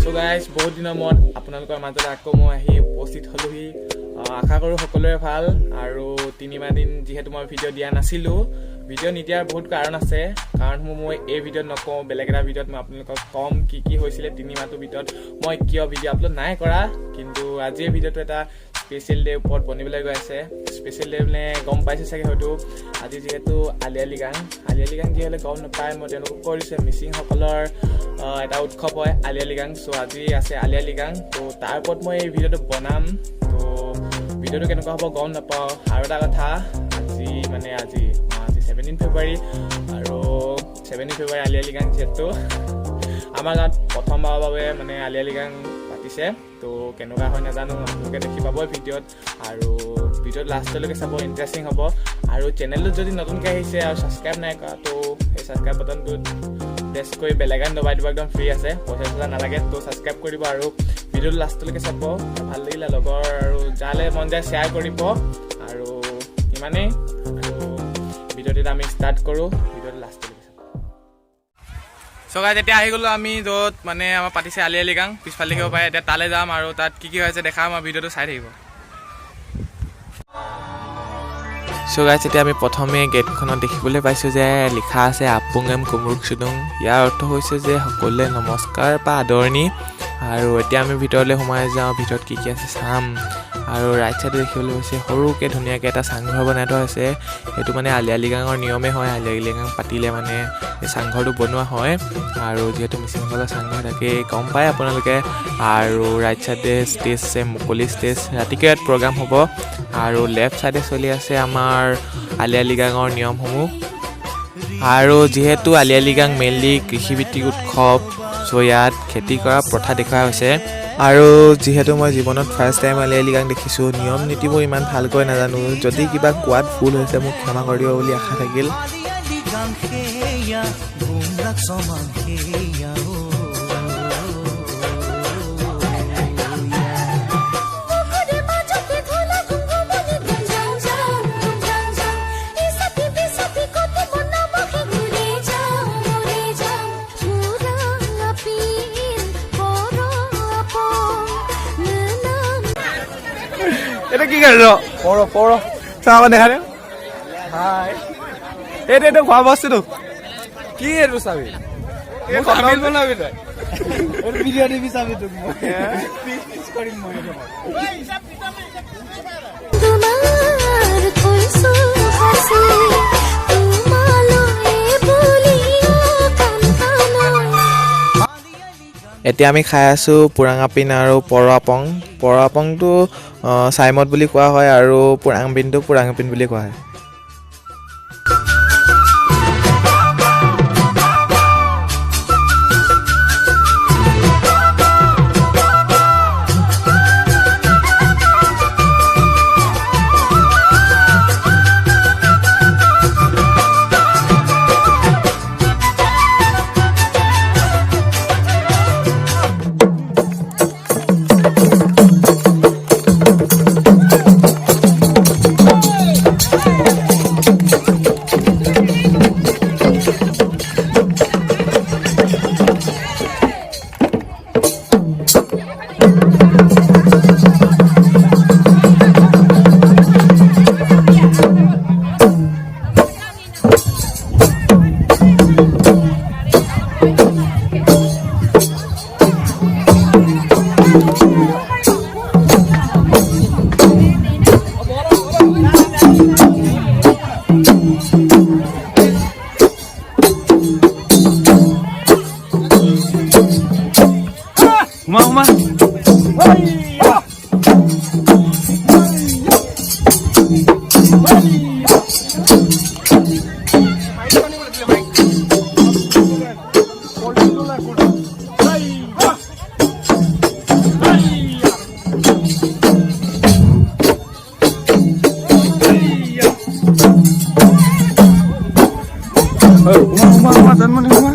So guys, বহুত দিনৰ মূৰত আপোনালোকৰ মাজত আকৌ মই আহি উপস্থিত হলোহি। আশা কৰোঁ সকলোৰে ভাল আৰু 3 দিন যিহেতু মই ভিডিঅ' দিয়া নাছিলোঁ। ভিডিঅ' নিদিয়াৰ বহুত কাৰণ আছে, কাৰণসমূহ মই এই ভিডিঅ'ত নকওঁ, বেলেগ এটা ভিডিঅ'ত মই আপোনালোকক কম কি হৈছিলে 3 মাহটোৰ ভিতৰত মই কিয় ভিডিঅ' আপলোড নাই কৰা। কিন্তু আজিৰ ভিডিঅ'টো এটা স্পেচিয়েল ডে ওপৰত বনিবলৈ গৈ আছে। স্পেচিয়েল ডে মানে গম পাইছে চাগে হয়তো, আজি যিহেতু আলি আই লৃগাং কি হ'লে গম নাপায়, মই তেওঁলোকক কৈ দিছোঁ মিচিংসকলৰ এটা উৎসৱ হয় আলি আই লৃগাং। চ' আজি আছে আলি আই লৃগাং, ত' তাৰ ওপৰত মই এই ভিডিঅ'টো বনাম। ত' ভিডিঅ'টো কেনেকুৱা হ'ব গম নাপাওঁ। আৰু এটা কথা, আজি 17 ফেব্ৰুৱাৰী আৰু 17 ফেব্ৰুৱাৰী আলি আই লৃগাং যিহেতু আমাৰ গাঁৱত প্ৰথমবাৰৰ বাবে মানে আলি আই লৃগাং পাতিছে। ত' কেনেকুৱা হয় নাজানো, আপোনালোকে দেখি পাবই ভিডিঅ'ত, আৰু ভিডিঅ'ত লাষ্টলৈকে চাব, ইণ্টাৰেষ্টিং হ'ব। আৰু চেনেলটোত যদি নতুনকৈ আহিছে আৰু ছাবস্ক্ৰাইব নাই কৰা, ত' সেই ছাবস্ক্ৰাইব বাটনটোত প্ৰেছ কৰি বেলেগ আন দবাই দিব, একদম ফ্ৰী আছে, পইচা নালাগে। ত' ছাবস্ক্ৰাইব কৰিব আৰু ভিডিঅ'টো লাষ্টলৈকে চাব। ভাল লাগিলে লগৰ আৰু যালে মন যায় শ্বেয়াৰ কৰিব। আৰু ইমানেই, আৰু ভিডিঅ'টো আমি ষ্টাৰ্ট কৰোঁ, ভিডিঅ'টো লাষ্টলৈকে চাব। চ' গাইজ এতিয়া আহি গ'লোঁ আমি য'ত মানে আমাৰ পাতিছে আলি আই লৃগাং, পিছফালে দেখিব পাৰে। এতিয়া তালৈ যাম আৰু তাত কি হৈছে দেখাম, আৰু ভিডিঅ'টো চাই থাকিব। চ' গাইজ এতিয়া আমি প্ৰথমে গেটখনত দেখিবলৈ পাইছোঁ যে লিখা আছে আপুঙেম কুমৰুক চুডুং। ইয়াৰ অৰ্থ হৈছে যে সকলোৱে নমস্কাৰ বা আদৰণি। আৰু এতিয়া আমি ভিতৰলৈ সোমাই যাওঁ, ভিতৰত কি আছে চাম। আৰু ৰাইট চাইডে দেখিবলৈ হৈছে সৰুকৈ ধুনীয়াকৈ এটা চাংঘৰ বনাই থোৱা আছে। সেইটো মানে আলি আই লৃগাঙৰ নিয়মে হয়, আলি আই লৃগাং পাতিলে মানে এই চাংঘৰটো বনোৱা হয়। আৰু যিহেতু মিচিংসকলৰ চাংঘৰ থাকে গম পায় আপোনালোকে। আৰু ৰাইট চাইডে ষ্টেজ আছে, মুকলি ষ্টেজ, ৰাতিকৈ ইয়াত প্ৰগ্ৰাম হ'ব। আৰু লেফ্ট চাইডে চলি আছে আমাৰ আলি আই লৃগাঙৰ নিয়মসমূহ। আৰু যিহেতু আলি আই লৃগাং মেইনলি কৃষিভিত্তিক উৎসৱ, চ' ইয়াত খেতি কৰা প্ৰথা দেখুওৱা হৈছে। আৰু যিহেতু মই জীৱনত first time Ali I Ligang দেখিছোঁ, নিয়ম নীতিবোৰ ইমান ভালকৈ নাজানো, যদি কিবা কোৱাত ভুল হৈছে মোক ক্ষমা কৰি দিব বুলি আশা থাকিল। এটা কি কৰিছ? পৰ চাহ দেখা দে। হাই, এইটো খোৱা বস্তুটো কি? এইটো চাবি বনাবি তই, ভিডিঅ' দিবি চাবি তোক কৰিম মই। এতিয়া আমি খাই আছোঁ পুৰাঙাপিন আৰু পৰআপং। পৰআপংটো চাইমদ বুলি কোৱা হয় আৰু পুৰাঙপিনটো পুৰাঙপিন বুলি কোৱা হয়। Mama. Uma dan mana uma?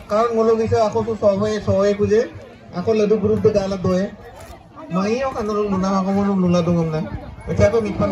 Kalau ngolo bisa aku tuh sohe kuje, aku ladu burung tuh dalam doe. Mai aku kan luna aku mau luna dongom na. Macam aku mipan.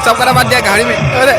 सब करा बात दिया गाड़ी में। अरे